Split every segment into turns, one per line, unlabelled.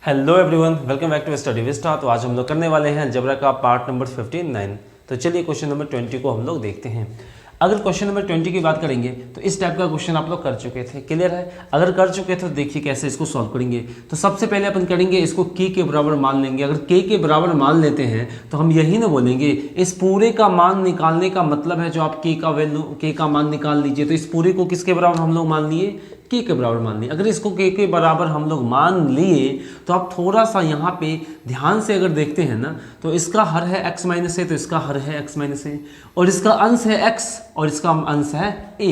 Hello everyone, welcome back to Study Vista. तो आज हम लोग करने वाले हैं अलजेब्रा का पार्ट नंबर 59। तो चलिए क्वेश्चन नंबर 20 को हम लोग देखते हैं। अगर क्वेश्चन नंबर 20 की बात करेंगे तो इस टाइप का क्वेश्चन आप लोग कर चुके थे, क्लियर है। अगर कर चुके थे तो देखिए कैसे इसको सॉल्व करेंगे। तो सबसे पहले अपन करेंगे इसको के बराबर मान लेंगे। अगर के बराबर मान लेते हैं तो हम यही ना बोलेंगे इस पूरे का मान निकालने का मतलब है जो आप के का मान निकाल लीजिए। तो इस पूरे को किसके बराबर हम लोग मान लिए, के बराबर मान लिए। अगर इसको के बराबर हम लोग मान लिए तो आप थोड़ा सा यहाँ पे ध्यान से अगर देखते हैं ना तो इसका हर है x माइनस ए, तो इसका हर है x माइनस ए, और इसका अंश है x और इसका अंश है a।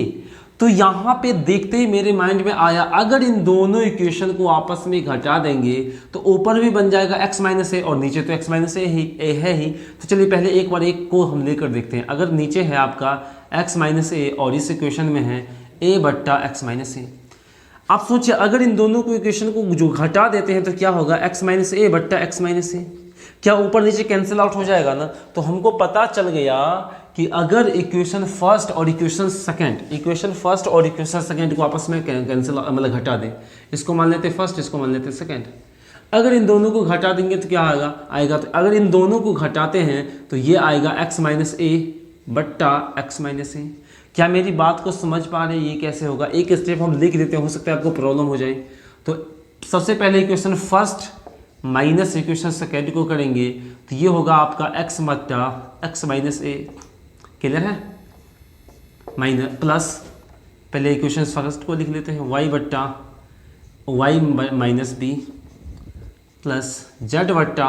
तो यहाँ पे देखते ही मेरे माइंड में आया अगर इन दोनों इक्वेशन को आपस में घटा देंगे तो ऊपर भी बन जाएगा x माइनस ए और नीचे तो x माइनस ए है ही। तो चलिए पहले एक बार एक को हम लेकर देखते हैं। अगर नीचे है आपका x माइनस ए और इस इक्वेशन में है a बट्टा x माइनस ए, आप सोचिए अगर इन दोनों को इक्वेशन को जो घटा देते हैं तो क्या होगा, x माइनस ए बट्टा x माइनस ए। क्या ऊपर नीचे कैंसिल आउट हो जाएगा ना। तो हमको पता चल गया कि अगर इक्वेशन फर्स्ट और इक्वेशन सेकंड को आपस में कैंसिल मतलब घटा दें, इसको मान लेते फर्स्ट, इसको मान लेते सेकंड। अगर इन दोनों को घटा देंगे तो क्या आएगा तो अगर इन दोनों को घटाते हैं तो ये आएगा x माइनस ए बट्टा x माइनस ए। क्या मेरी बात को समझ पा रहे हैं, ये कैसे होगा। एक स्टेप हम लिख देते हैं, हो सकता है आपको प्रॉब्लम हो जाए। तो सबसे पहले equation first minus equation second को करेंगे तो ये होगा आपका x बट्टा x माइनस ए, क्लियर है। माइनस प्लस पहले इक्वेशन फर्स्ट को लिख लेते हैं y बट्टा y minus B plus z बट्टा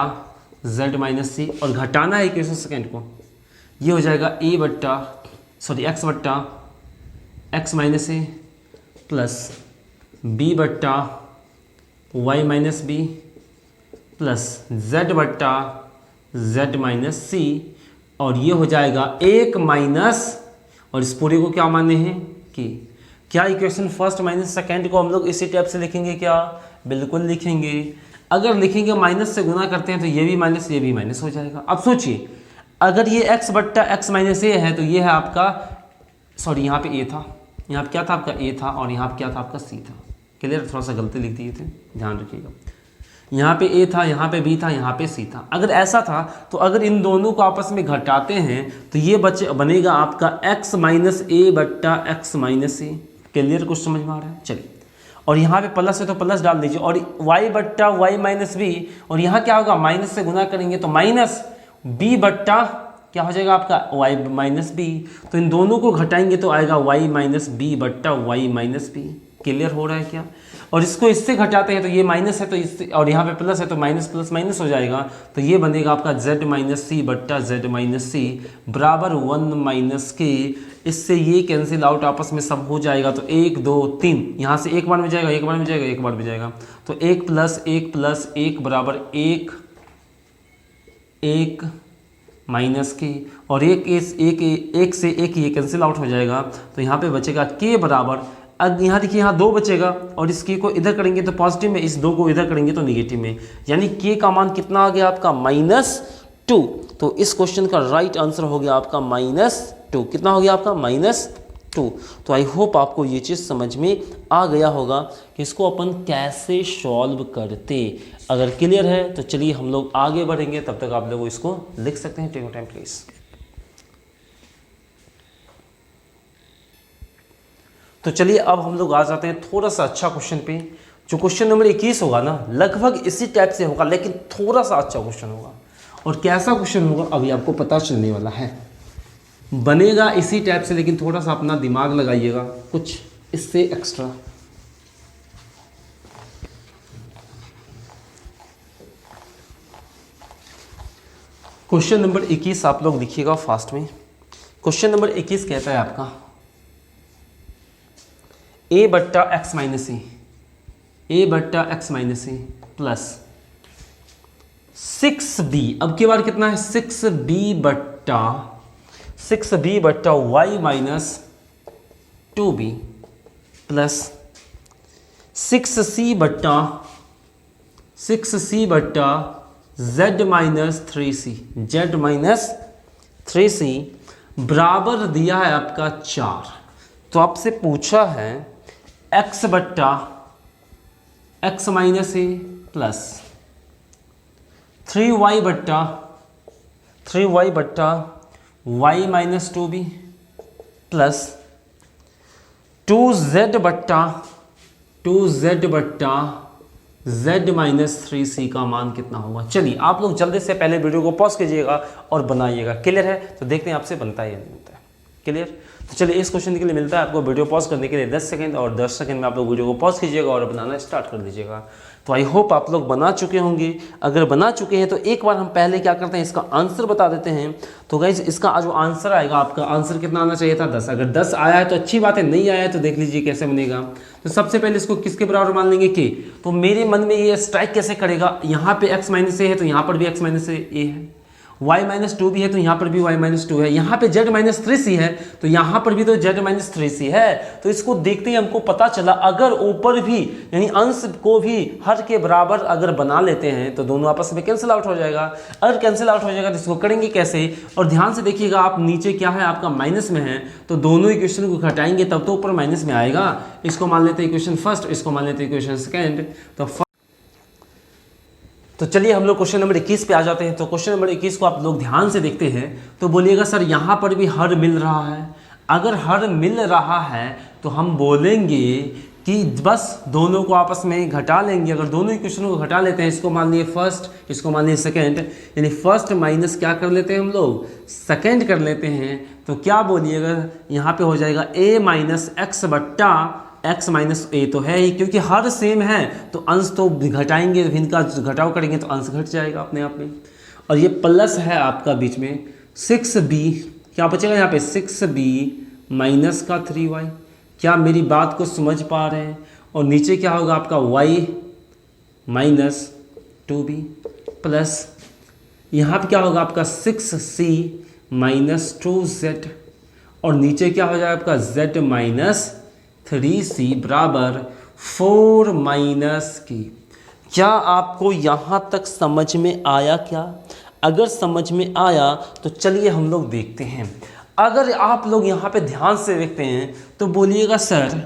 z माइनस सी, और घटाना है इक्वेशन सेकेंड को, ये हो जाएगा x बट्टा x minus A plus b बट्टा y minus B plus z बट्टा z माइनस सी, और ये हो जाएगा 1 माइनस, और इस पूरे को क्या माने हैं कि क्या इक्वेशन फर्स्ट माइनस सेकेंड को हम लोग इसी टाइप से लिखेंगे क्या, बिल्कुल लिखेंगे। अगर लिखेंगे माइनस से गुना करते हैं तो ये भी माइनस हो जाएगा। अब सोचिए अगर ये x बट्टा x माइनस ए है तो ये है आपका, सॉरी यहाँ पे a था, यहाँ पे क्या था आपका a था, और यहाँ पे क्या था आपका c था, क्लियर। थोड़ा सा गलती लिख दिए थे, ध्यान रखिएगा। यहाँ पे a था, यहाँ पे b था, यहाँ पे c था। अगर ऐसा था तो अगर इन दोनों को आपस में घटाते हैं तो ये बनेगा आपका x माइनस ए बट्टा x माइनस ए, क्लियर। कुछ समझ में आ रहा है, चलिए। और यहाँ पे प्लस है तो प्लस डाल दीजिए, और y बट्टा y माइनस बी, और यहाँ क्या होगा माइनस से गुना करेंगे तो माइनस b बट्टा क्या हो जाएगा आपका y माइनस बी। तो इन दोनों को घटाएंगे तो आएगा y माइनस बी बट्टा y माइनस बी, क्लियर हो रहा है क्या। और इसको इससे घटाते हैं तो ये माइनस है तो इससे, और यहाँ पे प्लस है तो माइनस प्लस माइनस हो जाएगा। तो ये बनेगा आपका z माइनस सी बट्टा z माइनस सी बराबर 1 माइनस के। इससे ये कैंसिल आउट आपस में सब हो जाएगा। तो 1 2 3 यहाँ से एक बार में जाएगा, एक बार में जाएगा, एक बार में जाएगा। तो 1 प्लस 1 बराबर 1 माइनस के, और एक से एक ये कैंसिल आउट हो जाएगा। तो यहाँ पे बचेगा के बराबर, अब यहाँ देखिए यहाँ 2 बचेगा, और इस के को इधर करेंगे तो पॉजिटिव में, इस 2 को इधर करेंगे तो निगेटिव में, यानी के का मान कितना आ गया आपका -2। तो इस क्वेश्चन का राइट आंसर हो गया आपका -2। कितना हो गया आपका -2। तो आई होप आपको ये चीज़ समझ में आ गया होगा कि इसको अपन कैसे सॉल्व करते। अगर क्लियर है तो चलिए हम लोग आगे बढ़ेंगे, तब तक आप लोग इसको लिख सकते हैं। Take your time please. तो चलिए अब हम लोग आ जाते हैं थोड़ा सा अच्छा क्वेश्चन पे। जो क्वेश्चन नंबर 21 होगा ना लगभग इसी टाइप से होगा, लेकिन थोड़ा सा अच्छा क्वेश्चन होगा। और कैसा क्वेश्चन होगा अभी आपको पता चलने वाला है। बनेगा इसी टाइप से, लेकिन थोड़ा सा अपना दिमाग लगाइएगा कुछ इससे एक्स्ट्रा। क्वेश्चन नंबर 21 आप लोग लिखिएगा फास्ट में। क्वेश्चन नंबर 21 कहता है आपका a बट्टा x minus A plus 6b, अब की बार कितना है 6b बट्टा y minus 2b plus 6c बट्टा z माइनस 3c बराबर दिया है आपका 4। तो आपसे पूछा है x बट्टा x minus A plus 3y बट्टा y minus 2b plus 2z बट्टा z माइनस 3c का मान कितना होगा। चलिए आप लोग जल्दी से पहले वीडियो को पॉज कीजिएगा और बनाइएगा। क्लियर है? तो देखते हैं आपसे बनता है या नहीं बनता है। क्लियर? तो चलिए इस क्वेश्चन के लिए मिलता है आपको वीडियो पॉज करने के लिए 10 सेकंड, और 10 सेकंड में आप लोग वीडियो को पॉज कीजिएगा और बनाना स्टार्ट कर दीजिएगा। तो आई होप आप लोग बना चुके होंगे। अगर बना चुके हैं तो एक बार हम पहले क्या करते हैं, इसका आंसर बता देते हैं। तो गाइज इसका जो आंसर आएगा, आपका आंसर कितना आना चाहिए था 10। अगर 10 आया है तो अच्छी बात है, नहीं आया है तो देख लीजिए कैसे बनेगा। तो सबसे पहले इसको किसके बराबर मान लेंगे, के। तो मेरे मन में ये स्ट्राइक कैसे करेगा, यहाँ पे x माइनस ए है तो यहाँ पर भी x माइनस ए है, y माइनस 2 भी है तो यहाँ पर भी y माइनस 2 है, यहाँ पे z माइनस 3c है तो यहाँ पर भी तो z माइनस 3c है। तो इसको देखते ही हमको पता चला, अगर ऊपर भी यानी अंश को भी हर के बराबर अगर बना लेते हैं तो दोनों आपस में कैंसिल आउट हो जाएगा। अगर कैंसिल आउट हो जाएगा तो इसको करेंगे कैसे, और ध्यान से देखिएगा आप नीचे क्या है आपका माइनस में है, तो दोनों इक्वेशन को घटाएंगे तब तो ऊपर माइनस में आएगा। इसको मान लेते हैं इक्वेशन फर्स्ट, इसको मान लेते हैं इक्वेशन सेकेंड। तो चलिए हम लोग क्वेश्चन नंबर 21 पे आ जाते हैं। तो क्वेश्चन नंबर 21 को आप लोग ध्यान से देखते हैं तो बोलिएगा सर यहाँ पर भी हर मिल रहा है। अगर हर मिल रहा है तो हम बोलेंगे कि बस दोनों को आपस में घटा लेंगे। अगर दोनों इक्वेशनों को घटा लेते हैं, इसको मान लिए फर्स्ट, इसको मान लिए सेकेंड, यानी फर्स्ट माइनस क्या कर लेते हैं हम लोग, सेकेंड कर लेते हैं। तो क्या बोलिएगा, यहाँ पे हो जाएगा a माइनस एक्स बट्टा x माइनस ए तो है ही, क्योंकि हर सेम है तो अंश तो घटाएंगे, इनका घटाव करेंगे तो अंश घट जाएगा अपने आप में। और ये प्लस है आपका बीच में 6b, क्या बचेगा यहाँ पे 6b माइनस का 3y। क्या मेरी बात को समझ पा रहे हैं? और नीचे क्या होगा आपका y माइनस 2b प्लस यहाँ पे क्या होगा आपका 6c माइनस 2z, और नीचे क्या हो जाएगा आपका z माइनस 3c बराबर 4 माइनस की। क्या आपको यहाँ तक समझ में आया क्या? अगर समझ में आया तो चलिए हम लोग देखते हैं। अगर आप लोग यहाँ पे ध्यान से देखते हैं तो बोलिएगा सर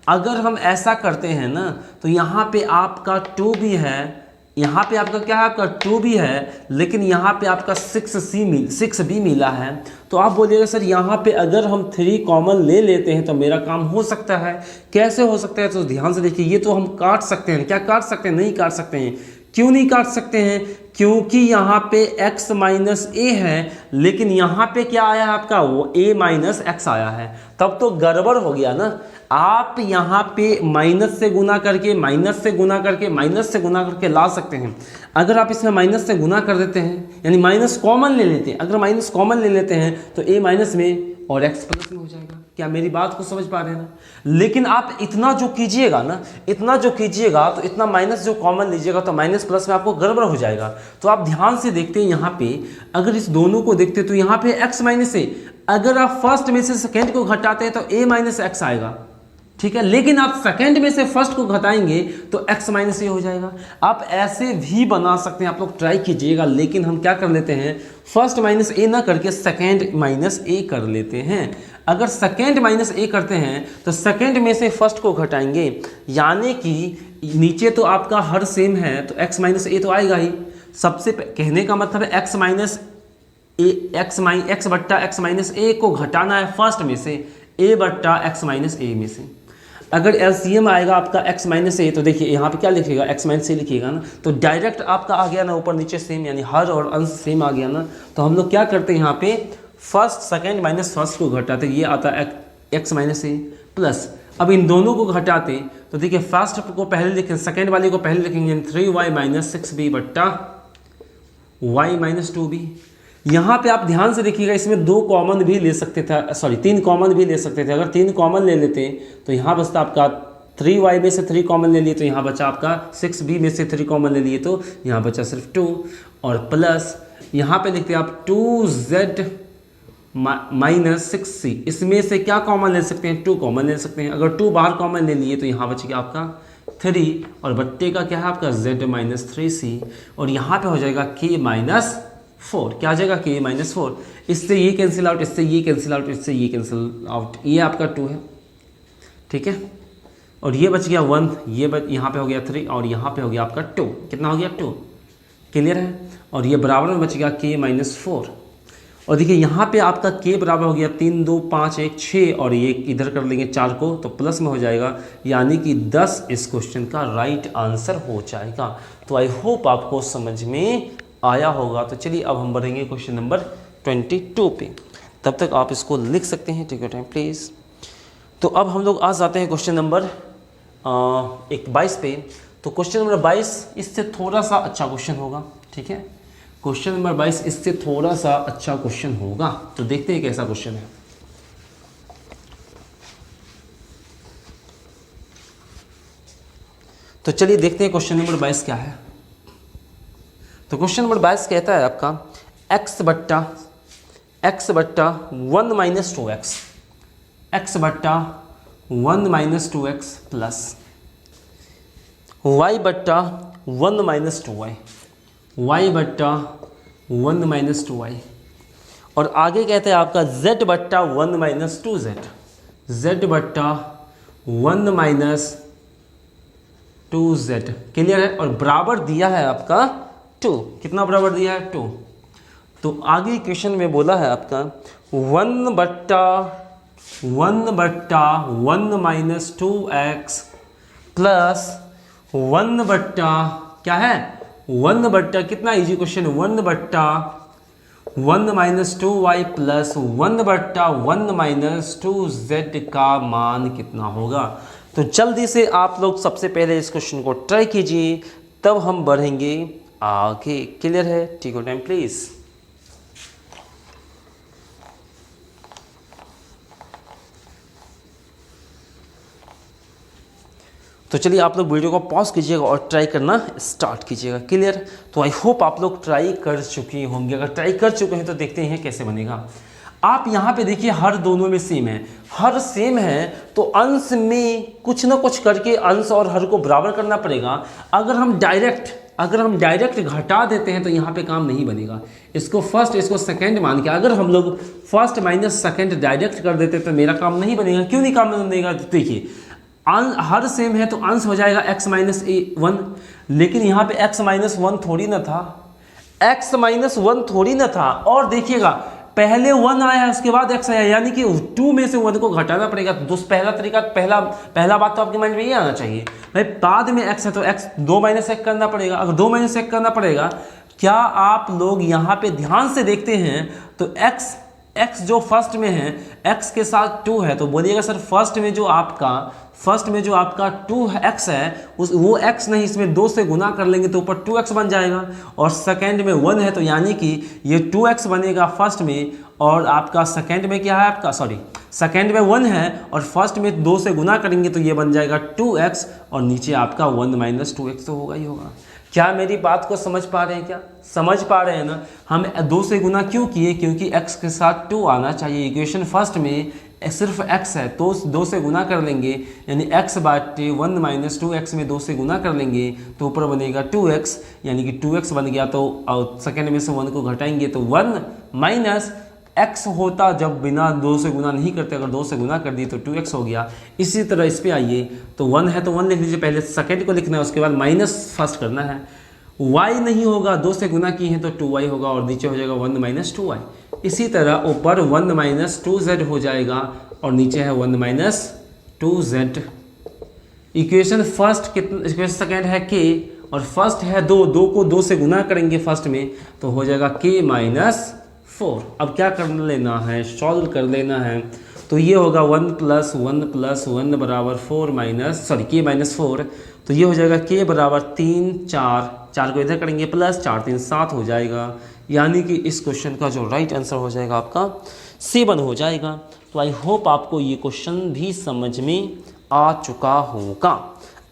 अगर हम ऐसा करते हैं ना तो यहाँ पे आपका 2 भी है, यहाँ पे आपका क्या है, आपका 2 भी है, लेकिन यहाँ पे आपका 6b मिला है। तो आप बोलिएगा सर यहाँ पे अगर हम 3 कॉमन ले लेते हैं तो मेरा काम हो सकता है। कैसे हो सकता है? तो ध्यान से देखिए, ये तो हम काट सकते हैं। क्या काट सकते हैं? नहीं काट सकते हैं। क्यों नहीं काट सकते हैं? क्योंकि यहाँ पे x माइनस ए है, लेकिन यहाँ पे क्या आया है आपका, वो a माइनस एक्स आया है। तब तो गड़बड़ हो गया ना। आप यहाँ पे माइनस से गुना करके माइनस से गुना करके ला सकते हैं। अगर आप इसमें माइनस से गुना कर देते हैं यानी माइनस कॉमन ले लेते हैं, अगर माइनस कॉमन ले लेते हैं तो a माइनस में और x प्लस में हो जाएगा। क्या मेरी बात को समझ पा रहे हैं ना? लेकिन आप इतना जो कीजिएगा तो इतना माइनस जो कॉमन लीजिएगा तो माइनस प्लस में आपको गड़बड़ हो जाएगा। तो आप ध्यान से देखते हैं यहाँ पे, अगर इस दोनों को देखते तो यहाँ पे x माइनस ए, अगर आप फर्स्ट में से सेकेंड को घटाते हैं तो a माइनस एक्स आएगा, ठीक है। लेकिन आप सेकंड में से फर्स्ट को घटाएंगे तो x माइनस ए हो जाएगा। आप ऐसे भी बना सकते हैं, आप लोग ट्राई कीजिएगा। लेकिन हम क्या कर लेते हैं, फर्स्ट माइनस ए ना करके सेकंड माइनस ए कर लेते हैं। अगर सेकंड माइनस ए करते हैं तो सेकंड में से फर्स्ट को घटाएंगे, यानी कि नीचे तो आपका हर सेम है तो x माइनस ए तो आएगा ही। सबसे कहने का मतलब है x माइनस ए, एक्स बट्टा एक्स माइनस ए को घटाना है फर्स्ट में से a बट्टा एक्स माइनस ए में से। अगर एलसीएम आएगा आपका x माइनस ए, तो देखिए यहाँ पे क्या लिखिएगा, x माइनस ए लिखिएगा ना, तो डायरेक्ट आपका आ गया ना ऊपर नीचे सेम, यानी हर और अंश सेम आ गया ना। तो हम लोग क्या करते हैं यहाँ पे, फर्स्ट सेकंड माइनस फर्स्ट को घटाते, ये आता है x माइनस ए प्लस। अब इन दोनों को घटाते तो देखिए फर्स्ट को पहले लिखें, सेकंड वाले को पहले लिखेंगे 3y माइनस 6b बट्टा y माइनस 2b। यहाँ पे आप ध्यान से देखिएगा, इसमें 2 कॉमन भी ले सकते थे, सॉरी 3 कॉमन भी ले सकते थे। अगर 3 कॉमन ले लेते तो यहाँ बचता आपका 3y में से 3 कॉमन ले लिए तो यहाँ बचा आपका 6b में से 3 कॉमन ले लिए तो यहाँ बचा सिर्फ 2, और प्लस यहाँ पे लिखते हैं आप 2z माइनस 6c। इसमें से क्या कॉमन ले सकते हैं, 2 कॉमन ले सकते हैं। अगर 2 बाहर कॉमन ले लिए तो यहाँ बचेगा आपका 3, और बट्टे का क्या है आपका z माइनस 3c, और यहाँ पे हो जाएगा k माइनस 4। क्या आ जाएगा, k माइनस 4। इससे ये कैंसिल आउट, इससे ये कैंसिल आउट, इससे ये कैंसिल आउट, ये आपका 2 है, ठीक है। और ये बच गया 1, ये यहाँ पे हो गया 3, और यहाँ पे हो गया आपका 2। कितना हो गया, 2। क्लियर है। और ये बराबर में बच गया k-4। और देखिए यहाँ पे आपका k बराबर हो गया 3 2 5 1 6 और ये इधर कर लेंगे 4 को तो प्लस में हो जाएगा, यानी कि 10 इस क्वेश्चन का राइट आंसर हो जाएगा। तो आई होप आपको समझ में आया होगा। तो चलिए अब हम बढ़ेंगे क्वेश्चन नंबर 22 पे। तब तक आप इसको लिख सकते हैं, टेक योर टाइम प्लीज़। तो अब हम लोग आ जाते हैं क्वेश्चन नंबर 22 पे। तो क्वेश्चन नंबर 22 इससे थोड़ा सा अच्छा क्वेश्चन होगा, ठीक है। क्वेश्चन नंबर 22 इससे थोड़ा सा अच्छा क्वेश्चन होगा। तो देखते हैं कैसा क्वेश्चन है। तो चलिए देखते हैं क्वेश्चन नंबर 22 क्या है। तो क्वेश्चन नंबर 22 कहता है आपका x बट्टा 1 माइनस 2x, x बट्टा 1 माइनस 2x प्लस y बट्टा 1 माइनस 2y, y बट्टा 1 माइनस 2y। और आगे कहते हैं आपका z बट्टा 1 माइनस 2z, z बट्टा 1 माइनस 2z। क्लियर है। और बराबर दिया है आपका 2। कितना बराबर दिया है? 2। तो आगे क्वेश्चन में बोला है आपका 1 बट्टा 1 माइनस 2x प्लस 1 बट्टा क्या है 1 बट्टा कितना इजी क्वेश्चन, 1 बट्टा 1 माइनस 2y प्लस 1 बट्टा 1 माइनस 2z का मान कितना होगा। तो जल्दी से आप लोग सबसे पहले इस क्वेश्चन को ट्राई कीजिए, तब हम बढ़ेंगे आगे। क्लियर है? Take your time please. तो चलिए आप लोग वीडियो को पॉज कीजिएगा और ट्राई करना स्टार्ट कीजिएगा। क्लियर? तो आई होप आप लोग ट्राई कर चुके होंगे। अगर ट्राई कर चुके हैं तो देखते हैं कैसे बनेगा। आप यहाँ पे देखिए हर दोनों में सेम है, हर सेम है तो अंश में कुछ ना कुछ करके अंश और हर को बराबर करना पड़ेगा। अगर हम डायरेक्ट घटा देते हैं तो यहाँ पे काम नहीं बनेगा। इसको फर्स्ट इसको सेकंड मान के अगर हम लोग फर्स्ट माइनस सेकंड डायरेक्ट कर देते तो मेरा काम नहीं बनेगा। क्यों नहीं काम बनेगा? देखिए हर सेम है तो अंश हो जाएगा x माइनस 1, लेकिन यहाँ पे x माइनस 1 थोड़ी ना था, x माइनस 1 थोड़ी ना था। और देखिएगा पहले 1 आया उसके बाद x आया, यानी कि 2 में से 1 को घटाना पड़ेगा। तो पहला तरीका पहला बात तो आपके माइंड में ये आना चाहिए भाई, बाद में x है तो x 2 माइनस 1 करना पड़ेगा। अगर 2 माइनस 1 करना पड़ेगा, क्या आप लोग यहाँ पे ध्यान से देखते हैं तो x जो फर्स्ट में है x के साथ 2 है, तो बोलिएगा सर फर्स्ट में जो आपका 2x है वो x नहीं, इसमें 2 से गुना कर लेंगे तो ऊपर 2x बन जाएगा। और सेकंड में 1 है तो यानी कि ये 2x बनेगा फर्स्ट में, और आपका सेकंड में क्या है आपका सेकंड में 1 है और फर्स्ट में 2 से गुना करेंगे तो ये बन जाएगा 2x और नीचे आपका 1 माइनस 2x तो होगा ही होगा। क्या मेरी बात को समझ पा रहे हैं? क्या समझ पा रहे हैं ना? हम 2 से गुना क्यों किए? क्योंकि x के साथ 2 आना चाहिए। इक्वेशन फर्स्ट में सिर्फ x है तो 2 से गुना कर लेंगे, यानी x बाटे 1 माइनस 2x में 2 से गुना कर लेंगे तो ऊपर बनेगा 2x, यानी कि 2x बन गया। तो सेकेंड में से 1 को घटाएंगे तो 1 माइनस x होता जब बिना 2 से गुना नहीं करते, अगर 2 से गुना कर दिए तो 2x हो गया। इसी तरह इस पे आइए तो 1 है तो 1 लिख लीजिए, पहले सेकंड को लिखना है उसके बाद माइनस फर्स्ट करना है। y नहीं होगा, 2 से गुना किए हैं तो 2y होगा और नीचे हो जाएगा 1 माइनस 2y। इसी तरह ऊपर 1 माइनस 2z हो जाएगा और नीचे है 1 minus 2z। Equation first equation second है k और फर्स्ट है 2 को 2 से गुना करेंगे फर्स्ट में तो हो जाएगा k माइनस 4। अब क्या कर लेना है? सॉल्व कर लेना है। तो ये होगा 1 प्लस 1 बराबर 4 माइनस k माइनस 4। तो ये हो जाएगा k बराबर 3 4 को इधर करेंगे प्लस 4 3 7 हो जाएगा, यानी कि इस क्वेश्चन का जो राइट आंसर हो जाएगा आपका 7 हो जाएगा। तो आई होप आपको ये क्वेश्चन भी समझ में आ चुका होगा।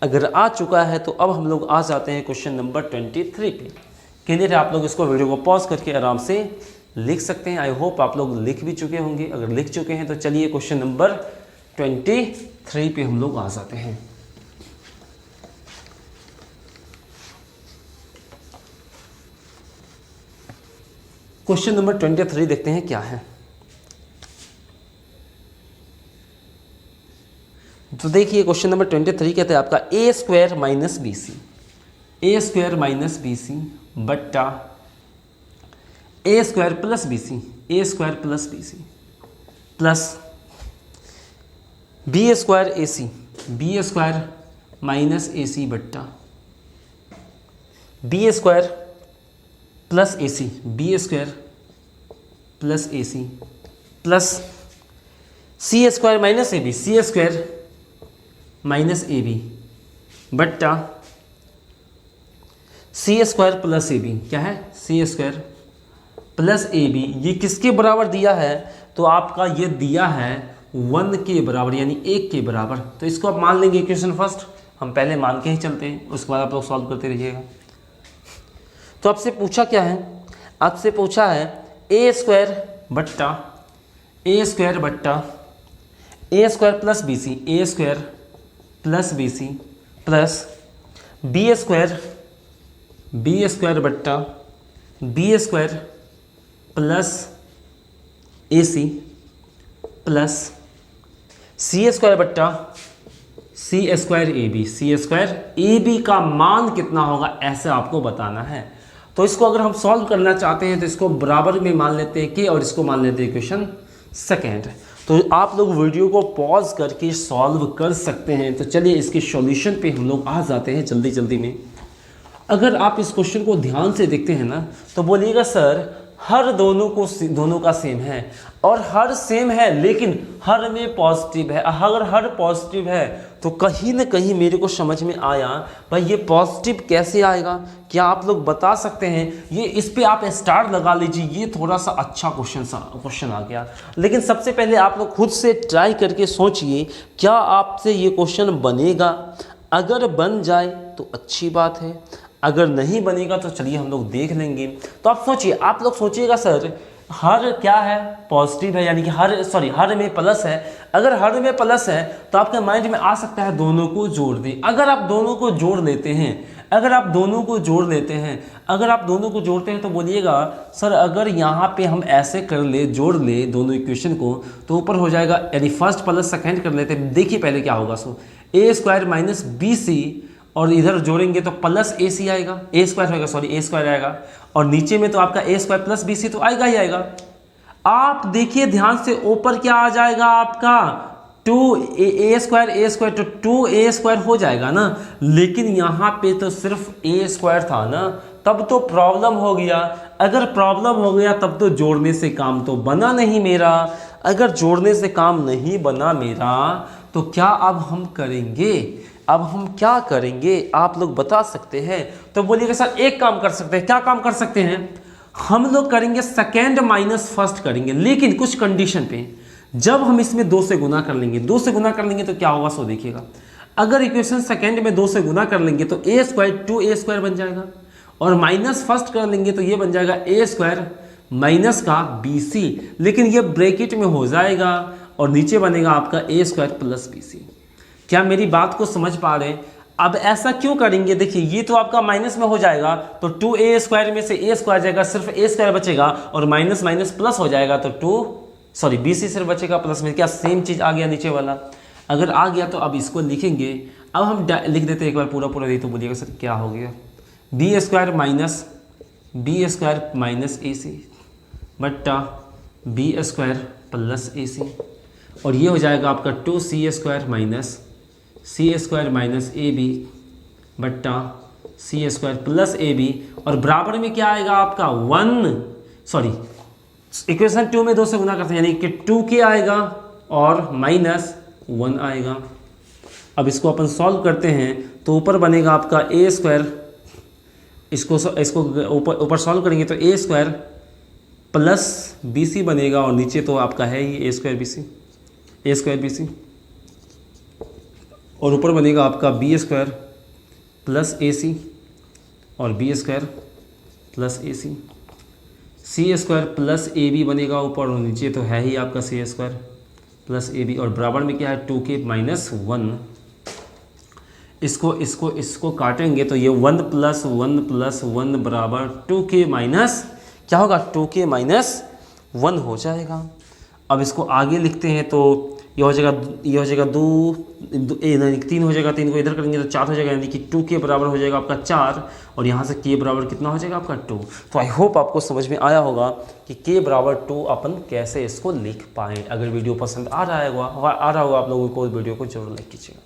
अगर आ चुका है तो अब हम लोग आ जाते हैं क्वेश्चन नंबर 23 पे। क्लियर है? आप लोग इसको वीडियो को पॉज करके आराम से लिख सकते हैं। आई होप आप लोग लिख भी चुके होंगे। अगर लिख चुके हैं तो चलिए क्वेश्चन नंबर 23 पे हम लोग आ जाते हैं। क्वेश्चन नंबर 23 देखते हैं क्या है। तो देखिए क्वेश्चन नंबर 23 कहते हैं आपका a² minus bc। A square minus B C बट्टा A square plus B C, A square plus B C plus B square A C, B square minus A C बट्टा B square plus A C, B square plus A C plus C square minus A B, C square minus A B बट्टा C square plus A B. क्या है? C square plus A B. ये किसके बराबर दिया है? तो आपका ये दिया है 1 के बराबर, यानी 1 के बराबर। तो इसको आप मान लेंगे इक्वेशन फर्स्ट, हम पहले मान के ही चलते हैं, उसके बाद आप लोग सॉल्व करते रहिएगा। तो आपसे पूछा क्या है? आपसे पूछा है ए स्क्वायर बट्टा ए स्क्वायर बट्टा A square plus B C, A square plus B C plus B square बट्टा B square plus A C plus C square बट्टा C square A B, C square A B का मान कितना होगा ऐसे आपको बताना है। तो इसको अगर हम सॉल्व करना चाहते हैं तो इसको बराबर में मान लेते हैं के और इसको मान लेते हैं इक्वेशन सेकेंड। तो आप लोग वीडियो को पॉज करके सॉल्व कर सकते हैं। तो चलिए इसके सॉल्यूशन पे हम लोग आ जाते हैं जल्दी जल्दी में। अगर आप इस क्वेश्चन को ध्यान से देखते हैं ना तो बोलिएगा सर हर दोनों का सेम है, और हर सेम है लेकिन हर में पॉजिटिव है। अगर हर पॉजिटिव है तो कहीं ना कहीं मेरे को समझ में आया भाई ये पॉजिटिव कैसे आएगा, क्या आप लोग बता सकते हैं? ये इस पे आप स्टार लगा लीजिए, ये थोड़ा सा अच्छा क्वेश्चन आ गया। लेकिन सबसे पहले आप लोग खुद से ट्राई करके सोचिए क्या आपसे ये क्वेश्चन बनेगा। अगर बन जाए तो अच्छी बात है, अगर नहीं बनेगा तो चलिए हम लोग देख लेंगे। तो आप सोचिए, आप लोग सोचिएगा सर हर क्या है? पॉजिटिव है, यानी कि हर में प्लस है। अगर हर में प्लस है तो आपके माइंड में आ सकता है दोनों को जोड़ दें। अगर आप दोनों को जोड़ लेते हैं, अगर आप दोनों को जोड़ते हैं तो बोलिएगा सर अगर यहाँ पे हम ऐसे कर ले, जोड़ ले दोनों इक्वेशन को तो ऊपर हो जाएगा, यानी फर्स्ट प्लस सेकेंड कर लेते हैं। देखिए पहले क्या होगा। सो ए स्क्वायर माइनस बी सी और इधर जोड़ेंगे तो प्लस ए सी आएगा, ए स्क्वायर आएगा, और नीचे में तो आपका ए स्क्वायर प्लस बी सी तो आएगा ही आएगा। आप देखिए ध्यान से, ऊपर क्या आ जाएगा आपका 2 स्क्वायर तो 2 स्क्वायर हो जाएगा ना। लेकिन यहाँ पे तो सिर्फ ए स्क्वायर था ना, तब तो प्रॉब्लम हो गया। अगर प्रॉब्लम हो गया तब तो जोड़ने से काम तो बना नहीं मेरा। अगर जोड़ने से काम नहीं बना मेरा तो क्या अब हम करेंगे? अब हम क्या करेंगे आप लोग बता सकते हैं? तो बोलिएगा सर एक काम कर सकते हैं। क्या काम कर सकते हैं? हम लोग करेंगे सेकेंड माइनस फर्स्ट करेंगे, लेकिन कुछ कंडीशन पे। जब हम इसमें 2 से गुना कर लेंगे, तो क्या होगा सो देखिएगा। अगर इक्वेशन सेकेंड में 2 से गुना कर लेंगे तो ए स्क्वायर 2a स्क्वायर बन जाएगा, और माइनस फर्स्ट कर लेंगे तो ये बन जाएगा ए स्क्वायर माइनस का बी सी, लेकिन ये ब्रैकेट में हो जाएगा और नीचे बनेगा आपका ए स्क्वायर प्लस बी सी। क्या मेरी बात को समझ पा रहे हैं? अब ऐसा क्यों करेंगे? देखिए ये तो आपका माइनस में हो जाएगा तो 2a स्क्वायर में से a स्क्वायर जाएगा, सिर्फ a स्क्वायर बचेगा, और माइनस माइनस प्लस हो जाएगा तो बी सी सिर्फ बचेगा प्लस में। क्या सेम चीज़ आ गया नीचे वाला? अगर आ गया तो अब इसको लिखेंगे। अब हम लिख देते हैं एक बार पूरा नहीं तो बोलिएगा सर क्या हो गया? B square minus A C बट्टा B square plus A C, और ये हो जाएगा आपका 2c square minus A B बट्टा C square plus A B, और बराबर में क्या आएगा आपका इक्वेशन 2 में 2 से गुना करते हैं यानी कि 2k आएगा और माइनस 1 आएगा। अब इसको अपन सॉल्व करते हैं तो ऊपर बनेगा आपका ए स्क्वायर, इसको ऊपर सॉल्व करेंगे तो ए स्क्वायर प्लस बी सी बनेगा, और नीचे तो आपका है ही ए स्क्वायर बी सी, और ऊपर बनेगा आपका B square plus A C और B square plus A C square plus A B बनेगा ऊपर, और नीचे तो है ही आपका C square plus A B, और बराबर में क्या है 2k माइनस 1। इसको काटेंगे तो ये 1 प्लस 1 बराबर 2k माइनस क्या होगा? 2k माइनस 1 हो जाएगा। अब इसको आगे लिखते हैं तो ये हो जाएगा 3 हो जाएगा, 3 को इधर करेंगे तो 4 हो जाएगा, यानी कि 2 के बराबर हो जाएगा आपका 4, और यहाँ से के बराबर कितना हो जाएगा आपका 2। तो आई होप आपको समझ में आया होगा कि के बराबर 2 अपन कैसे इसको लिख पाएँ। अगर वीडियो पसंद आ रहा होगा आप लोगों को, वीडियो को जरूर लाइक कीजिएगा।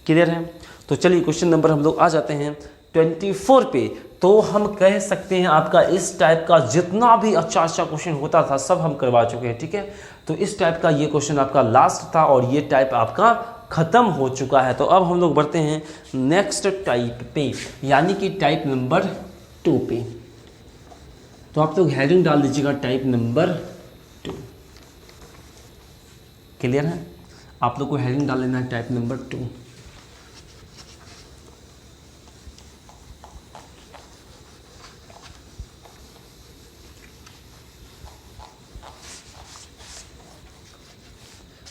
क्लियर है? तो चलिए क्वेश्चन नंबर हम लोग आ जाते हैं 24 पे। तो हम कह सकते हैं आपका इस टाइप का जितना भी अच्छा क्वेश्चन होता था सब हम करवा चुके हैं, ठीक है। तो इस टाइप का ये क्वेश्चन आपका लास्ट था और ये टाइप आपका खत्म हो चुका है। तो अब हम लोग बढ़ते हैं नेक्स्ट टाइप पे, यानी कि टाइप नंबर 2 पे। तो आप लोग हेडिंग डाल दीजिएगा टाइप नंबर 2। क्लियर है? आप लोग को हेडिंग डाल लेना है टाइप नंबर 2।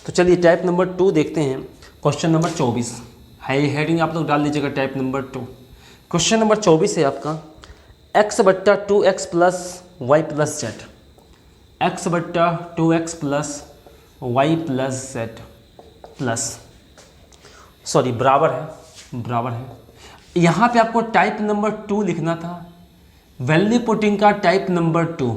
तो चलिए टाइप नंबर 2 देखते हैं। क्वेश्चन नंबर 24 है, हेडिंग आप लोग डाल दीजिएगा टाइप नंबर 2। क्वेश्चन नंबर 24 है आपका x/2x plus Y plus Z, x/2x plus Y plus Z plus बराबर है। यहाँ पे आपको टाइप नंबर 2 लिखना था, वैल्यू पुटिंग का टाइप नंबर 2,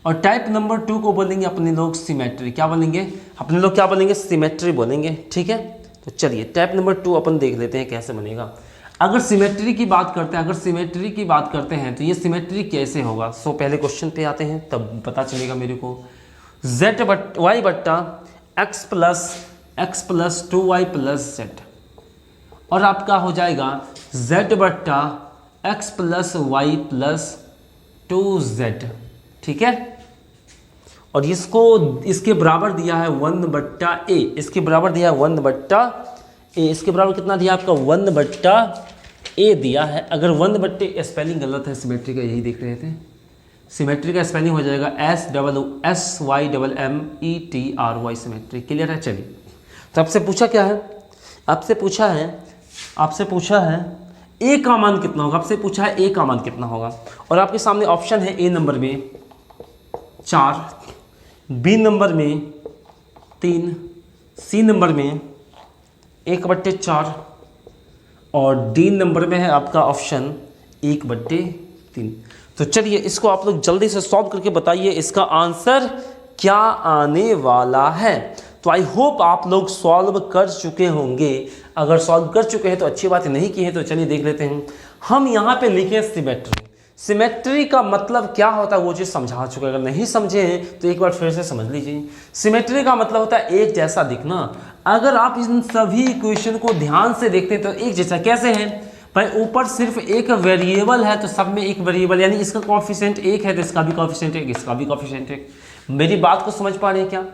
और टाइप नंबर 2 को बोलेंगे अपने लोग सिमेट्री। क्या बोलेंगे अपने लोग? क्या बोलेंगे? सिमेट्री बोलेंगे, ठीक है। तो चलिए टाइप नंबर 2 अपन देख लेते हैं कैसे बनेगा। अगर सिमेट्री की बात करते हैं तो ये सिमेट्री कैसे होगा। सो पहले क्वेश्चन पे आते हैं तब पता चलेगा मेरे को। y बट्टा x plus 2y plus Z, और आपका हो जाएगा z बट्टा x plus Y plus 2z, ठीक है। और इसके बराबर दिया है 1/a, इसके बराबर दिया है 1/a, इसके बराबर कितना दिया आपका 1/a दिया है। अगर 1/a स्पेलिंग गलत है सिमेट्री का, यही देख रहे थे। सिमेट्री का स्पेलिंग हो जाएगा SYMMETRY सिमेट्री। क्लियर है? चलिए तो आपसे पूछा क्या है? आपसे पूछा है a का मान कितना होगा। आपसे पूछा है a का मान कितना होगा, और आपके सामने ऑप्शन है a नंबर में 4, बी नंबर में 3, सी नंबर में 1/4, और डी नंबर में है आपका ऑप्शन 1/3। तो चलिए इसको आप लोग जल्दी से सॉल्व करके बताइए इसका आंसर क्या आने वाला है। तो आई होप आप लोग सॉल्व कर चुके होंगे। अगर सॉल्व कर चुके हैं तो अच्छी बात है, नहीं की है तो चलिए देख लेते हैं। हम यहाँ पे लिखे सिमेट्री। सिमेट्री का मतलब क्या होता है वो चीज़ समझा चुके हैं, अगर नहीं समझे हैं तो एक बार फिर से समझ लीजिए। सिमेट्री का मतलब होता है एक जैसा दिखना। अगर आप इन सभी इक्वेशन को ध्यान से देखते हैं तो एक जैसा कैसे है भाई, ऊपर सिर्फ एक वेरिएबल है तो सब में एक वेरिएबल, यानी इसका कोएफिशिएंट 1 है तो इसका भी कोएफिशिएंट 1, इसका भी कोएफिशिएंट 1। मेरी बात को समझ पा रहे हैं क्या?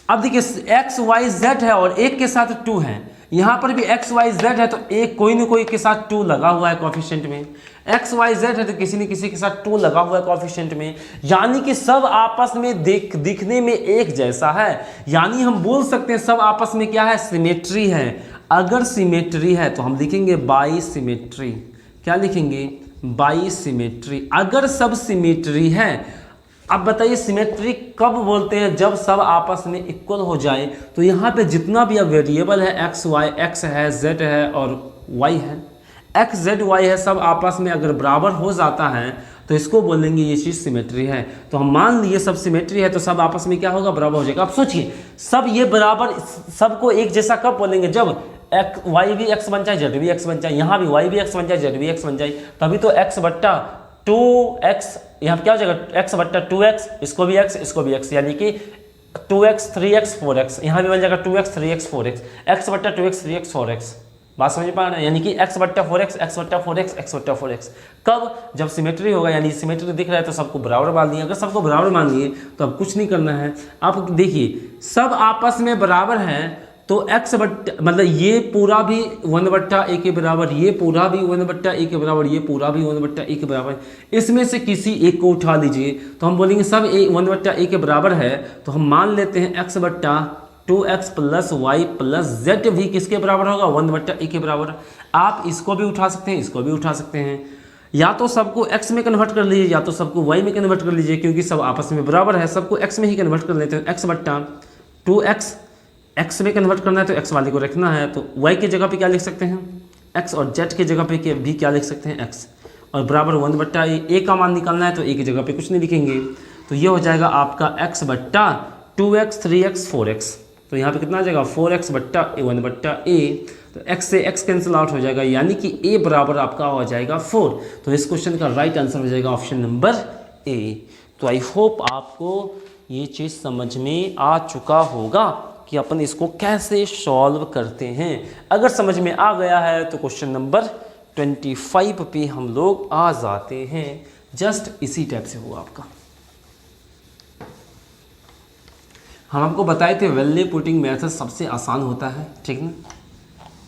अब देखिए x y z है और एक के साथ 2 है, यहाँ पर भी x y z है तो एक कोई न कोई के साथ 2 लगा हुआ है कोएफिशिएंट में। x y z है तो किसी न किसी के साथ 2 लगा हुआ है कोएफिशिएंट में, यानी कि सब आपस में दिखने में एक जैसा है। यानी हम बोल सकते हैं सब आपस में क्या है? सिमेट्री है। अगर सिमेट्री है तो हम लिखेंगे बाई सिमेट्री। क्या लिखेंगे? By symmetry. अगर सब सिमेट्री है, अब बताइए सिमेट्री कब बोलते हैं? जब सब आपस में इक्वल हो जाए। तो यहाँ पे जितना भी अब वेरिएबल है x y, x है, z है और y है, x z y है, सब आपस में अगर बराबर हो जाता है तो इसको बोलेंगे ये चीज़ सिमेट्री है। तो हम मान लिए सब सिमेट्री है तो सब आपस में क्या होगा? बराबर हो जाएगा। अब सोचिए सब ये बराबर, सबको एक जैसा कब बोलेंगे? जब y भी x बन जाए, z भी x बन जाए, यहाँ भी y भी x बन जाए, z भी x बन जाए, तभी तो x/2x, यहाँ क्या हो जाएगा? x/2x, इसको भी x, इसको भी x, यानी कि 2x 3x 4x, यहाँ भी बन जाएगा 2x 3x 4x, x/2x 3x 4x। बात समझ पा रहे हैं? यानी कि x/4x x/4x x/4x। कब? जब सिमेट्री होगा, यानी सिमेट्री दिख रहा है तो सबको बराबर मान लिए। अगर सबको बराबर मान लिए तो अब कुछ नहीं करना है। आप देखिए सब आपस में बराबर है तो मतलब ये पूरा भी 1/a के बराबर, ये पूरा भी 1/a के बराबर, ये पूरा भी 1/a के बराबर। इसमें से किसी एक को उठा लीजिए तो हम बोलेंगे सब 1/a के बराबर है। तो हम मान लेते हैं x/2x plus Y plus Z भी किसके बराबर होगा? 1/a के बराबर। आप इसको भी उठा सकते हैं, इसको भी उठा सकते हैं। या तो सबको x में कन्वर्ट कर लीजिए या तो सबको y में कन्वर्ट कर लीजिए, क्योंकि सब आपस में बराबर है। सबको x में ही कन्वर्ट कर लेते हैं। x/2x एक्स में कन्वर्ट करना है तो एक्स वाले को रखना है, तो वाई की जगह पे क्या लिख सकते हैं एक्स, और जेड की जगह पे भी क्या लिख सकते हैं एक्स, और बराबर 1/a। ए का मान निकालना है तो ए की जगह पे कुछ नहीं लिखेंगे, तो ये हो जाएगा आपका x/2x 3x 4x। तो यहाँ पे कितना आ जाएगा 4x/1/a। तो x से x कैंसिल आउट हो जाएगा, यानी कि a बराबर आपका हो जाएगा 4। तो इस क्वेश्चन का राइट आंसर हो जाएगा ऑप्शन नंबर ए। तो आई होप आपको ये चीज़ समझ में आ चुका होगा कि अपन इसको कैसे सॉल्व करते हैं। अगर समझ में आ गया है तो क्वेश्चन नंबर 25 पे हम लोग आ जाते हैं। जस्ट इसी टाइप से हुआ आपका। हम आपको बताए थे वैल्यू पुटिंग मेथड सबसे आसान होता है, ठीक ना,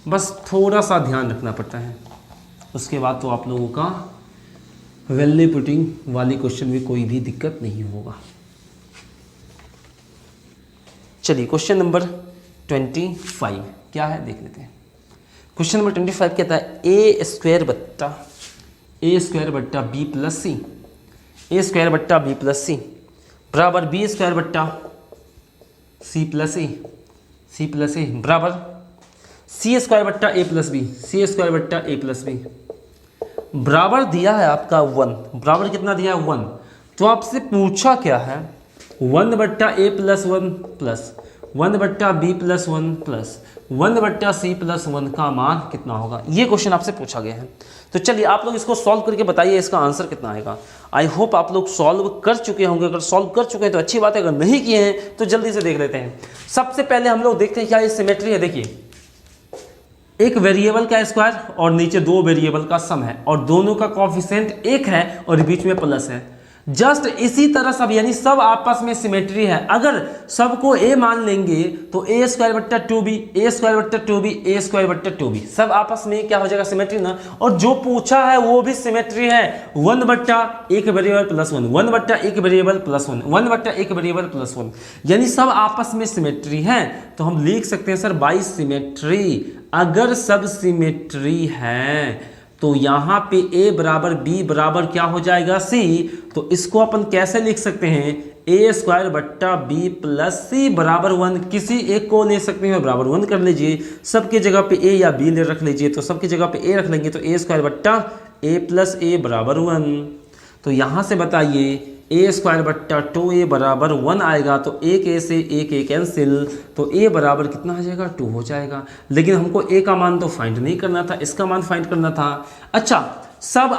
बस थोड़ा सा ध्यान रखना पड़ता है। उसके बाद तो आप लोगों का वैल्यू पुटिंग वाली क्वेश्चन में कोई भी दिक्कत नहीं होगा। चलिए क्वेश्चन नंबर 25 क्या है देख लेते हैं। क्वेश्चन नंबर 25 कहता है a² बट्टा b प्लस सी, a² बट्टा b प्लस सी बराबर b² बट्टा c प्लस ए बराबर c² बट्टा a प्लस बी, c² बट्टा a प्लस बी बराबर दिया है आपका 1। बराबर कितना दिया है 1। तो आपसे पूछा क्या है 1/a plus 1 plus 1/b plus 1 plus 1/c plus 1 का मान कितना होगा, ये क्वेश्चन आपसे पूछा गया है। तो चलिए आप लोग इसको सॉल्व करके बताइए इसका आंसर कितना आएगा। आई होप आप लोग सॉल्व कर चुके होंगे। अगर सॉल्व कर चुके हैं तो अच्छी बात है, अगर नहीं किए हैं तो जल्दी से देख लेते हैं। सबसे पहले हम लोग देखते हैं क्या ये सिमेट्री है। देखिए एक वेरिएबल का स्क्वायर और नीचे दो वेरिएबल का सम है, और दोनों का कॉफिशिएंट 1 है और बीच में प्लस है। जस्ट इसी तरह सब, यानी सब आपस में सिमेट्री है। अगर सबको a मान लेंगे तो a² बट्टा 2b, a² बट्टा 2b, a² बट्टा 2b सब आपस में क्या हो जाएगा सिमेट्री ना। और जो पूछा है वो भी सिमेट्री है 1/1 variable plus 1, 1/1 variable plus 1, 1/1 variable plus 1, यानी सब आपस में सिमेट्री है। तो हम लिख सकते हैं सर बाई सिमेट्री। अगर सब सिमेट्री है तो यहाँ पे a बराबर b बराबर क्या हो जाएगा c। तो इसको अपन कैसे लिख सकते हैं a² बट्टा b प्लस c बराबर 1। किसी एक को ले सकते हैं बराबर 1 कर लीजिए, सबके जगह पे a या b ले रख लीजिए, तो सबकी जगह पे a रख लेंगे तो a² बट्टा a प्लस a बराबर 1। तो यहाँ से बताइए a² बट्टा 2a बराबर 1 आएगा, तो एक a से एक a कैंसिल, तो a बराबर कितना आ जाएगा 2 हो जाएगा। लेकिन हमको a का मान तो फाइंड नहीं करना था, इसका मान फाइंड करना था। अच्छा सब,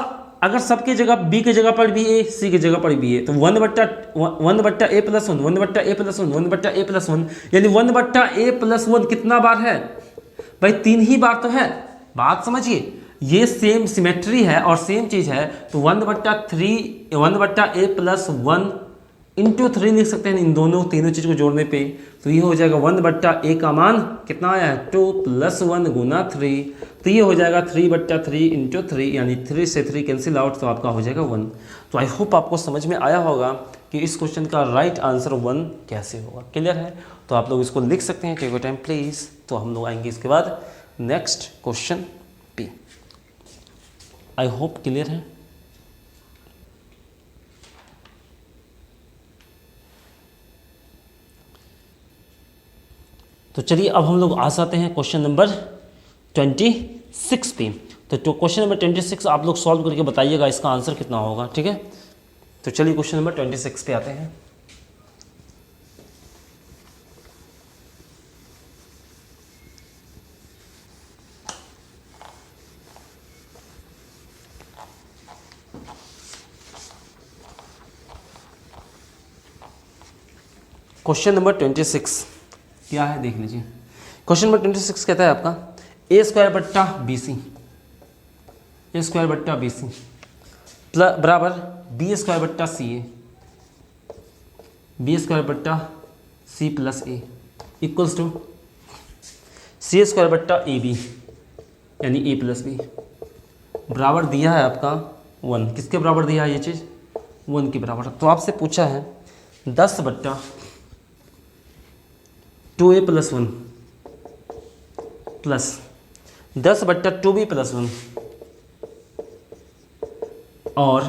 अगर सबके जगह b की जगह पर भी a, c की जगह पर भी a, तो 1/a plus 1, 1/a plus 1, 1/a plus 1, यानी 1/a प्लस 1 कितना बार है भाई 3 ही बार तो है। बात समझिए, ये सेम सिमेट्री है और सेम चीज है, तो 1/a प्लस 1 इंटू 3 लिख सकते हैं इन दोनों तीनों चीज को जोड़ने पे। तो ये हो जाएगा 1/a का मान कितना आया है 2 प्लस 1 गुना 3, तो ये हो जाएगा 3/3 इंटू 3, यानी 3 से 3 कैंसिल आउट, तो आपका हो जाएगा 1। तो आई होप आपको समझ में आया होगा कि इस क्वेश्चन का राइट आंसर 1 कैसे होगा। क्लियर है? तो आप लोग इसको लिख सकते हैं, टेक योर टाइम प्लीज। तो हम लोग आएंगे इसके बाद नेक्स्ट क्वेश्चन पे। आई होप क्लियर है। तो चलिए अब हम लोग आ जाते हैं क्वेश्चन नंबर 26 पे। तो क्वेश्चन नंबर 26 आप लोग सॉल्व करके बताइएगा इसका आंसर कितना होगा, ठीक है। तो चलिए क्वेश्चन नंबर 26 पे आते हैं। क्वेश्चन नंबर 26 क्या है देख लीजिए। क्वेश्चन नंबर 26 कहता है आपका a² बट्टा bc, a² बट्टा bc बराबर b² बट्टा ca, b² बट्टा c प्लस a इक्वल्स टू c² बट्टा ab यानी a प्लस b बराबर दिया है आपका 1। किसके बराबर दिया है ये चीज़ 1 के बराबर। तो आपसे पूछा है 10/2a plus 1 plus 10/2b plus 1 और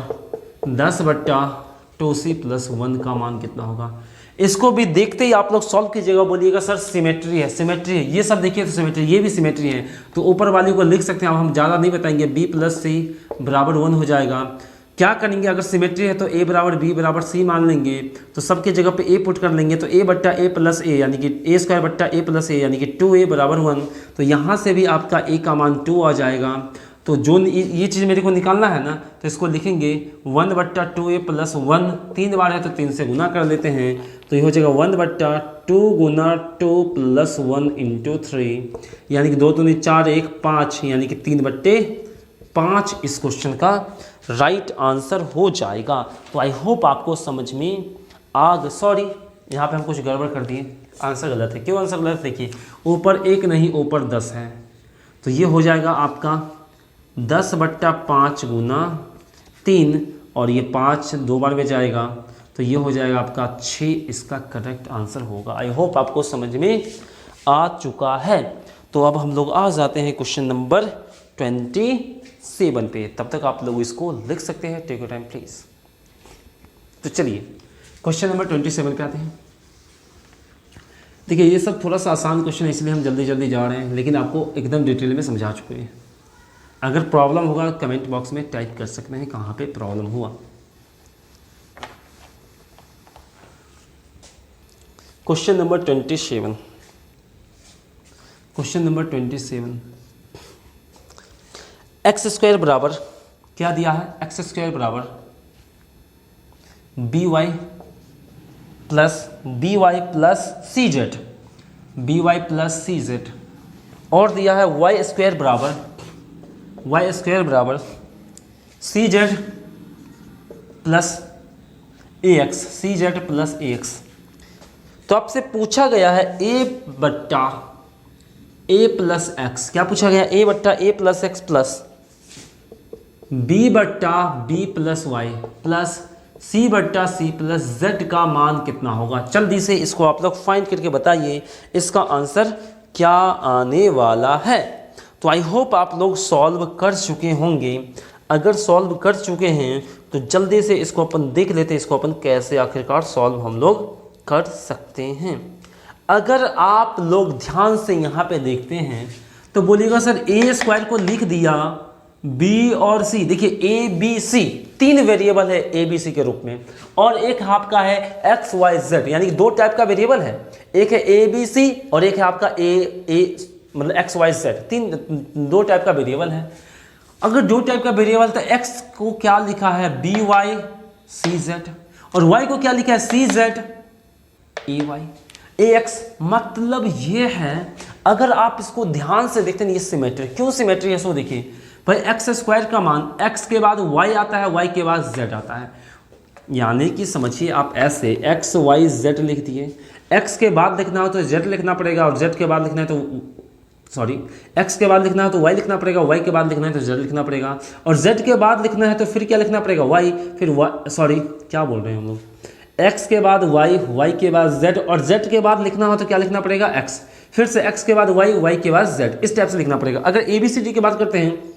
10/2c प्लस 1 का मान कितना होगा। इसको भी देखते ही आप लोग सॉल्व कीजिएगा, बोलिएगा सर सिमेट्री है, सिमेट्री है, ये सब देखिए तो सिमेट्री, ये भी सिमेट्री है, तो ऊपर वाले को लिख सकते हैं। अब हम ज़्यादा नहीं बताएंगे, b + c = 1 हो जाएगा। क्या करेंगे, अगर सिमेट्री है तो a = b = c मान लेंगे, तो सबके जगह पे a पुट कर लेंगे, तो a बट्टा a + a यानी कि a² बट्टा a + a यानी कि 2a = 1। तो यहाँ से भी आपका a का मान 2 आ जाएगा। तो जो ये चीज़ मेरे को निकालना है ना, तो इसको लिखेंगे 1/2a + 1, 3 बार है तो 3 से गुना कर लेते हैं, तो ये हो जाएगा 1/2 गुना 2 + 1 × 3 यानी कि 2 दूनी 4, 1 5 यानी कि 3/5 इस क्वेश्चन का राइट आंसर हो जाएगा। तो आई होप आपको समझ में आ गया। सॉरी, यहाँ पे हम कुछ गड़बड़ कर दिए, आंसर गलत है। क्यों आंसर गलत? देखिए ऊपर 1 नहीं ऊपर 10 है, तो ये हो जाएगा आपका 10/5 गुना 3 और ये 5 2 बार में जाएगा, तो ये हो जाएगा आपका 6 इसका करेक्ट आंसर होगा। आई होप आपको समझ में आ चुका है। तो अब हम लोग आ जाते हैं क्वेश्चन नंबर 27 पे। तब तक आप लोग इसको लिख सकते हैं, टेक योर टाइम प्लीज़। तो चलिए क्वेश्चन नंबर 27 पे आते हैं। देखिए ये सब थोड़ा सा आसान क्वेश्चन है, इसलिए हम जल्दी जल्दी जा रहे हैं, लेकिन आपको एकदम डिटेल में समझा चुके हैं। अगर प्रॉब्लम होगा कमेंट बॉक्स में टाइप कर सकते हैं कहाँ पे प्रॉब्लम हुआ। Question number 27, question number 27, x² बराबर क्या दिया है, x² बराबर by प्लस cz, और दिया है y² बराबर cz प्लस ax। तो आपसे पूछा गया है a प्लस x, क्या पूछा गया, a plus x plus b plus y plus c plus z का मान कितना होगा। जल्दी से इसको आप लोग फाइंड करके बताइए इसका आंसर क्या आने वाला है। तो आई होप आप लोग सॉल्व कर चुके होंगे। अगर सॉल्व कर चुके हैं तो जल्दी से इसको अपन देख लेते हैं, इसको अपन कैसे आखिरकार सॉल्व हम लोग कर सकते हैं। अगर आप लोग ध्यान से यहाँ पे देखते हैं तो बोलिएगा सर a² को लिख दिया b और c। देखिए a b c 3 वेरिएबल है a b c के रूप में, और एक आपका है x y z यानी कि 2 टाइप का वेरिएबल है, एक है a b c और एक है आपका a मतलब x y z, 2 टाइप का वेरिएबल है। अगर 2 टाइप का वेरिएबल तो x को क्या लिखा है b y c z और y को क्या लिखा है c z a y a x। मतलब ये है, अगर आप इसको ध्यान से देखते हैं ये सिमेट्री, क्यों सिमेट्री है, सो देखिए भाई x² का मान x के बाद y आता है, y के बाद z आता है, यानी कि समझिए आप ऐसे x y z लिख दिए, x के बाद लिखना हो तो z लिखना पड़ेगा, और z के बाद लिखना है तो x के बाद लिखना है तो y लिखना पड़ेगा, y के बाद लिखना है तो z लिखना पड़ेगा, और z के बाद लिखना है तो फिर क्या लिखना पड़ेगा y, फिर क्या बोल रहे हैं हम लोग, x के बाद y के बाद z, और z के बाद लिखना हो तो क्या लिखना पड़ेगा x, फिर से x के बाद y के बाद z, इस टाइप से लिखना पड़ेगा। अगर ABCD की बात करते हैं,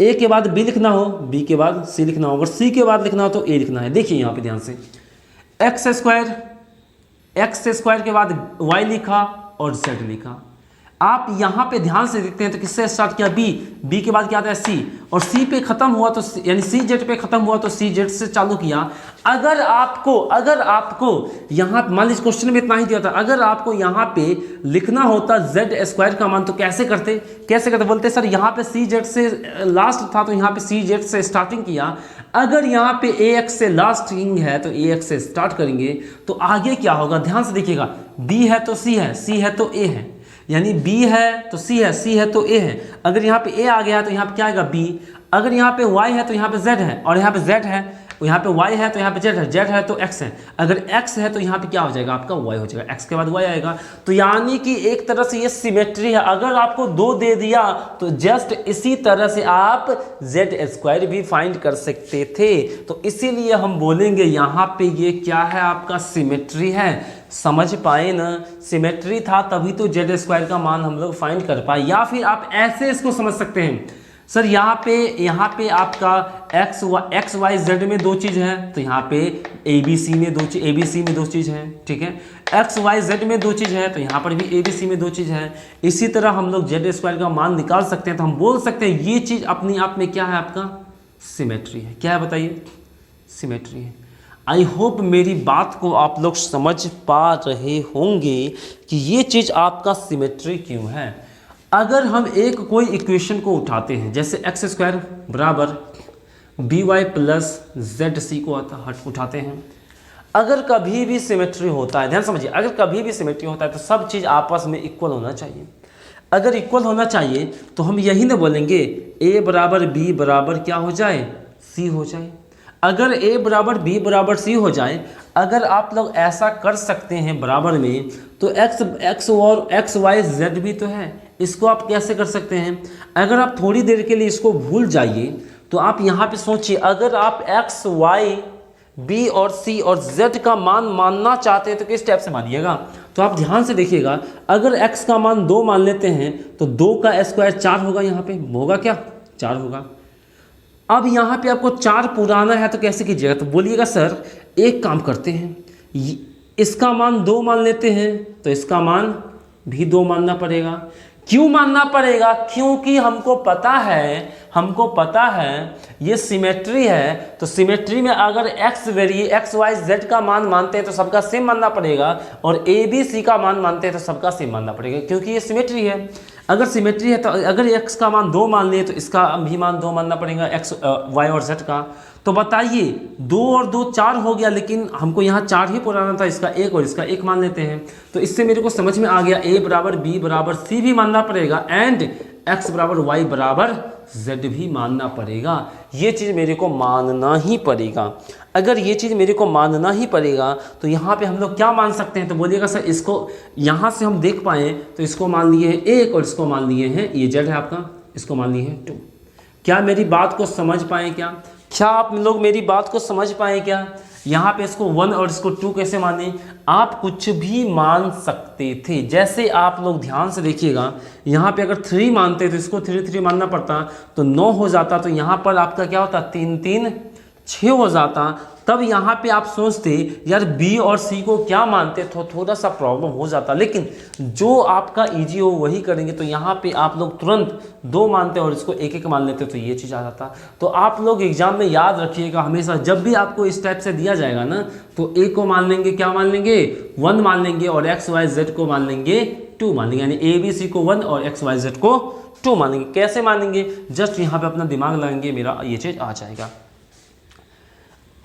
a के बाद b लिखना हो, b के बाद c लिखना हो, अगर c के बाद लिखना हो तो a लिखना है। देखिए यहाँ पे ध्यान से x² के बाद y लिखा और z लिखा। आप यहाँ पे ध्यान से देखते हैं तो किससे स्टार्ट किया, b के बाद क्या आता है c, और c पे खत्म हुआ तो यानी cz पे खत्म हुआ तो cz से चालू किया। अगर आपको यहाँ मान लीजिए क्वेश्चन में इतना ही दिया था, अगर आपको यहाँ पे लिखना होता z² का मान तो कैसे करते बोलते सर यहाँ पे cz से लास्ट था तो यहाँ पे cz से स्टार्टिंग किया। अगर यहाँ पे ax से लास्टिंग है तो ax से स्टार्ट करेंगे, तो आगे क्या होगा ध्यान से देखिएगा, b है तो c है, c है तो a है, यानी b है तो c है, c है तो a है। अगर यहाँ पे a आ गया तो यहाँ पे क्या आएगा b, अगर यहाँ पे y है तो यहाँ पे z है, और यहाँ पे z है, यहाँ पे y है तो यहाँ पे z है, z है तो x है, अगर x है तो यहाँ पे क्या हो जाएगा आपका y हो जाएगा, x के बाद y आएगा। तो यानी कि एक तरह से ये सिमेट्री है। अगर आपको 2 दे दिया तो जस्ट इसी तरह से आप z² भी फाइंड कर सकते थे। तो इसीलिए हम बोलेंगे यहाँ पे ये क्या है आपका सिमेट्री है। समझ पाए ना, सिमेट्री था तभी तो z² का मान हम लोग फाइंड कर पाए। या फिर आप ऐसे इसको समझ सकते हैं, सर यहाँ पे आपका एक्स वाई जेड में दो चीज़ है, तो यहाँ पे ए बी सी में दो चीज़ है, ठीक है। एक्स वाई जेड में दो चीज़ है, तो यहाँ पर भी ए बी सी में दो चीज़ है। इसी तरह हम लोग जेड स्क्वायर का मान निकाल सकते हैं, तो हम बोल सकते हैं ये चीज़ अपने आप में क्या है, आपका सिमेट्री है। क्या है बताइए, सिमेट्री है। आई होप मेरी बात को आप लोग समझ पा रहे होंगे कि ये चीज़ आपका सिमेट्री क्यों है। अगर हम एक कोई इक्वेशन को उठाते हैं, जैसे एक्स स्क्वायर बराबर B Y plus Z C को उठाते हैं, अगर कभी भी सिमेट्री होता है, ध्यान समझिए, अगर कभी भी सिमेट्री होता है तो सब चीज़ आपस में इक्वल होना चाहिए। अगर इक्वल होना चाहिए तो हम यही ना बोलेंगे ए बराबर बी बराबर क्या हो जाए, सी हो जाए। अगर ए बराबर बी बराबर सी हो जाए, अगर आप लोग ऐसा कर सकते हैं बराबर में, तो एक्स और एक्स वाई जेड भी तो है, इसको आप कैसे कर सकते हैं। अगर आप थोड़ी देर के लिए इसको भूल जाइए तो आप यहाँ पे सोचिए, अगर आप एक्स वाई बी और सी और जेड का मान मानना चाहते हैं तो किस टाइप से मानिएगा। तो आप ध्यान से देखिएगा, अगर एक्स का मान 2 मान लेते हैं तो 2 का स्क्वायर 4 होगा, यहाँ पे होगा क्या, 4 होगा। अब यहाँ पे आपको 4 पुराना है तो कैसे कीजिएगा, तो बोलिएगा सर एक काम करते हैं, इसका मान 2 मान लेते हैं तो इसका मान भी 2 मानना पड़ेगा। क्यों मानना पड़ेगा, क्योंकि हमको पता है ये सिमेट्री है, तो सिमेट्री में अगर एक्स वाई जेड का मान मानते हैं तो सबका सेम मानना पड़ेगा, और ए बी सी का मान मानते हैं तो सबका सेम मानना पड़ेगा, क्योंकि ये सिमेट्री है। अगर सिमेट्री है तो अगर एक्स का मान 2 मान लिए तो इसका भी मान 2 मानना पड़ेगा, एक्स वाई और जेड का। तो बताइए 2 और 2 4 हो गया, लेकिन हमको यहाँ 4 ही पुराना था, इसका 1 और इसका 1 मान लेते हैं। तो इससे मेरे को समझ में आ गया ए बराबर बी बराबर सी भी मानना पड़ेगा, एंड एक्स बराबर वाई बराबर जेड भी मानना पड़ेगा। ये चीज़ मेरे को मानना ही पड़ेगा। अगर ये चीज़ मेरे को मानना ही पड़ेगा तो यहाँ पे हम लोग क्या मान सकते हैं, तो बोलिएगा सर इसको यहाँ से हम देख पाएँ तो इसको मान लिए हैं 1 और इसको मान लिए हैं, ये जेड है आपका, इसको मान लिए हैं 2। क्या मेरी बात को समझ पाएँ क्या आप लोग मेरी बात को समझ पाए क्या। यहाँ पे इसको 1 और इसको 2 कैसे माने, आप कुछ भी मान सकते थे। जैसे आप लोग ध्यान से देखिएगा, यहाँ पे अगर 3 मानते तो इसको 3 मानना पड़ता तो 9 हो जाता, तो यहाँ पर आपका क्या होता 3 3 6 हो जाता। तब यहाँ पे आप सोचते यार बी और सी को क्या मानते, तो थोड़ा सा प्रॉब्लम हो जाता, लेकिन जो आपका इजी हो वही करेंगे। तो यहाँ पे आप लोग तुरंत 2 मानते और इसको 1 1 मान लेते तो ये चीज़ आ जाता। तो आप लोग एग्जाम में याद रखिएगा, हमेशा जब भी आपको इस टाइप से दिया जाएगा ना, तो ए को मान लेंगे, क्या मान लेंगे 1 मान लेंगे, और एक्स वाई जेड को मान लेंगे 2 मान लेंगे, यानी ए बी सी को 1 और एक्स वाई जेड को 2 मानेंगे। कैसे मानेंगे, जस्ट यहाँ पे अपना दिमाग लगाएंगे, मेरा ये चीज़ आ जाएगा।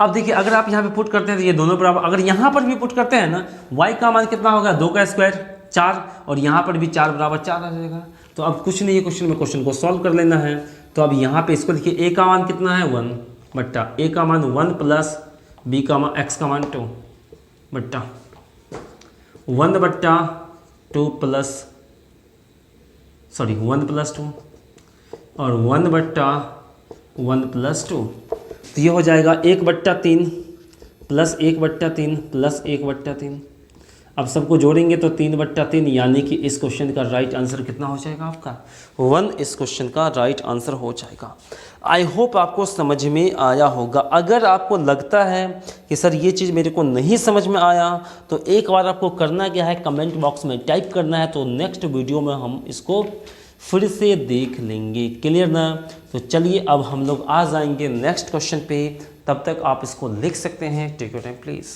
अब देखिए अगर आप यहाँ पे पुट करते हैं तो ये दोनों बराबर, अगर यहाँ पर भी पुट करते हैं ना, y का मान कितना होगा 2 का स्क्वायर 4, और यहाँ पर भी 4 बराबर 4 आ जाएगा। तो अब कुछ नहीं है क्वेश्चन में, क्वेश्चन को सॉल्व कर लेना है। तो अब यहाँ पे इसको देखिए, a का मान कितना है 1 बट्टा a का मान 1 प्लस b का मान x का मान 2 बट्टा 1 बट्टा 2 प्लस 1 प्लस 2 और 1 बट्टा 1 प्लस 2। तो ये हो जाएगा 1/3 प्लस 1/3 प्लस 1/3। अब सबको जोड़ेंगे तो 3/3, यानी कि इस क्वेश्चन का राइट आंसर कितना हो जाएगा आपका 1। इस क्वेश्चन का राइट आंसर हो जाएगा। आई होप आपको समझ में आया होगा। अगर आपको लगता है कि सर ये चीज़ मेरे को नहीं समझ में आया, तो एक बार आपको करना क्या है, कमेंट बॉक्स में टाइप करना है, तो नेक्स्ट वीडियो में हम इसको फिर से देख लेंगे। क्लियर ना। तो चलिए अब हम लोग आ जाएंगे नेक्स्ट क्वेश्चन पे, तब तक आप इसको लिख सकते हैं। Take your time please.